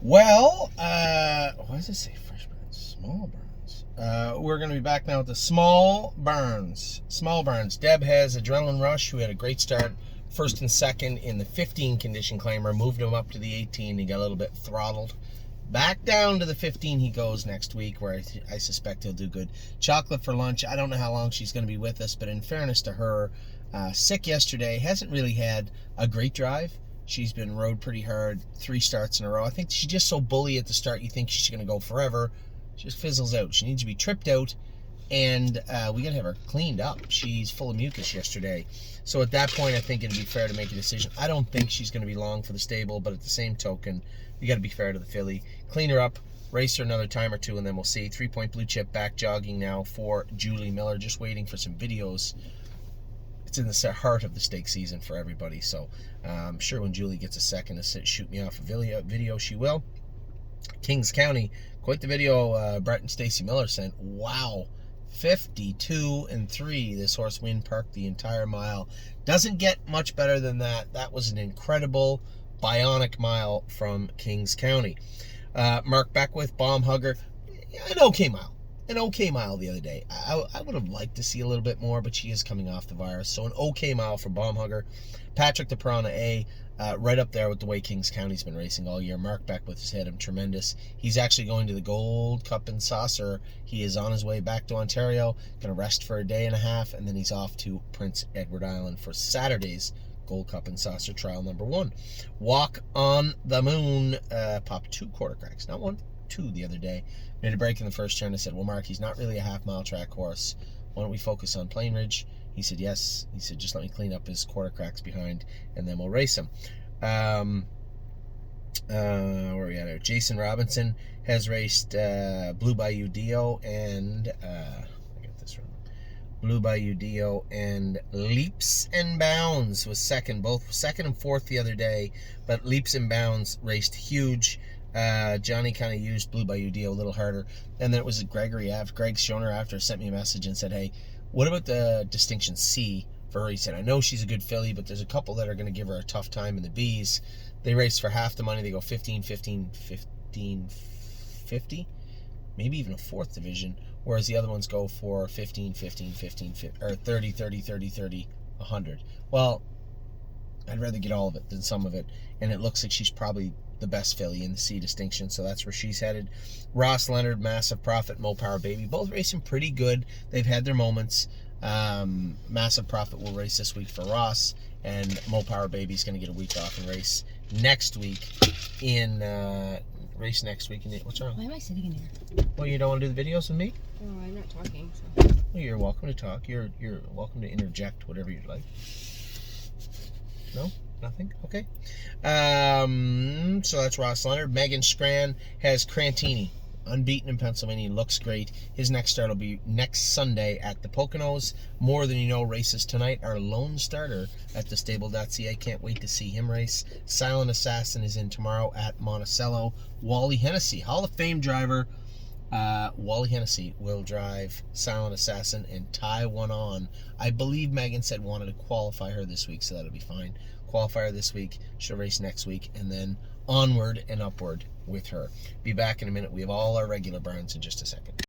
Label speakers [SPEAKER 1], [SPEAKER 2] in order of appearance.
[SPEAKER 1] Well, what does it say? Fresh burns, small burns. We're going to be back now with the small burns. Small burns. Deb has Adrenaline Rush, who had a great start, first and second in the 15 condition claimer, moved him up to the 18. He got a little bit throttled. Back down to the 15 he goes next week, where I suspect he'll do good. Chocolate for lunch. I don't know how long she's going to be with us, but in fairness to her, sick yesterday, hasn't really had a great drive. She's been rode pretty hard, 3 starts in a row. I think she's just so bully at the start, you think she's going to go forever. She just fizzles out. She needs to be tripped out, and we got to have her cleaned up. She's full of mucus yesterday. So at that point, I think it'd be fair to make a decision. I don't think she's going to be long for the stable, but at the same token, you got to be fair to the filly. Clean her up, race her another time or two, and then we'll see. 3-point blue chip back jogging now for Julie Miller, just waiting for some videos. It's in the heart of the stake season for everybody, so I'm sure when Julie gets a second to shoot me off a video, she will. Kings County, quite the video Brett and Stacy Miller sent. Wow, 52-3. This horse win parked the entire mile. Doesn't get much better than that. That was an incredible bionic mile from Kings County. Mark Beckwith, Bomb Hugger, an okay mile. An okay mile the other day. I would have liked to see a little bit more, but she is coming off the virus. So an okay mile for Bomb Hugger. Patrick the Piranha A, right up there with the way Kings County's been racing all year. Mark Beckwith has had him tremendous. He's actually going to the Gold Cup and Saucer. He is on his way back to Ontario, going to rest for a day and a half, and then he's off to Prince Edward Island for Saturday's Gold Cup and Saucer trial number 1. Walk on the Moon popped 2 quarter cracks. Not 1, 2 the other day. Made a break in the first turn. I said, well, Mark, he's not really a half-mile track horse. Why don't we focus on Plain Ridge? He said, yes. He said, just let me clean up his quarter cracks behind, and then we'll race him. Where are we at here? Jason Robinson has raced Blue Bayou Dio and I got this wrong. Blue Bayou Dio and Leaps and Bounds was second, both second and fourth the other day, but Leaps and Bounds raced huge. Johnny kind of used Blue Bayou Dio a little harder, and then it was Greg Schoner after sent me a message and said, hey, what about the Distinction C for her? He said, I know she's a good filly, but there's a couple that are going to give her a tough time in the Bs. They race for half the money. They go 15, 15, 15, 50, maybe even a 4th division, whereas the other ones go for 15, 15, 15, 15 or 30, 30, 30, 30, 100. Well, I'd rather get all of it than some of it, and it looks like she's probably the best filly in the C Distinction, so that's where she's headed. Ross Leonard, Massive Profit, Mo Power Baby, both racing pretty good. They've had their moments. Massive Profit will race this week for Ross, and Mo Power Baby's going to get a week off and race next week in what's wrong?
[SPEAKER 2] Why am I sitting in here?
[SPEAKER 1] Well, you don't want to do the videos with me?
[SPEAKER 2] No, I'm not talking. So.
[SPEAKER 1] Well, you're welcome to talk. You're welcome to interject whatever you'd like. No? Nothing? Okay. So that's Ross Leonard. Megan Scran has Crantini, unbeaten in Pennsylvania, looks great. His next start will be next Sunday at the Poconos. More Than You Know races tonight. Our lone starter at the stable.ca. Can't wait to see him race. Silent Assassin is in tomorrow at Monticello. Wally Hennessy, Hall of Fame driver. Wally Hennessy will drive Silent Assassin and tie one on. I believe Megan said wanted to qualify her this week, so that'll be fine. Qualify her this week. She'll race next week, and then onward and upward with her. Be back in a minute. We have all our regular burns in just a second.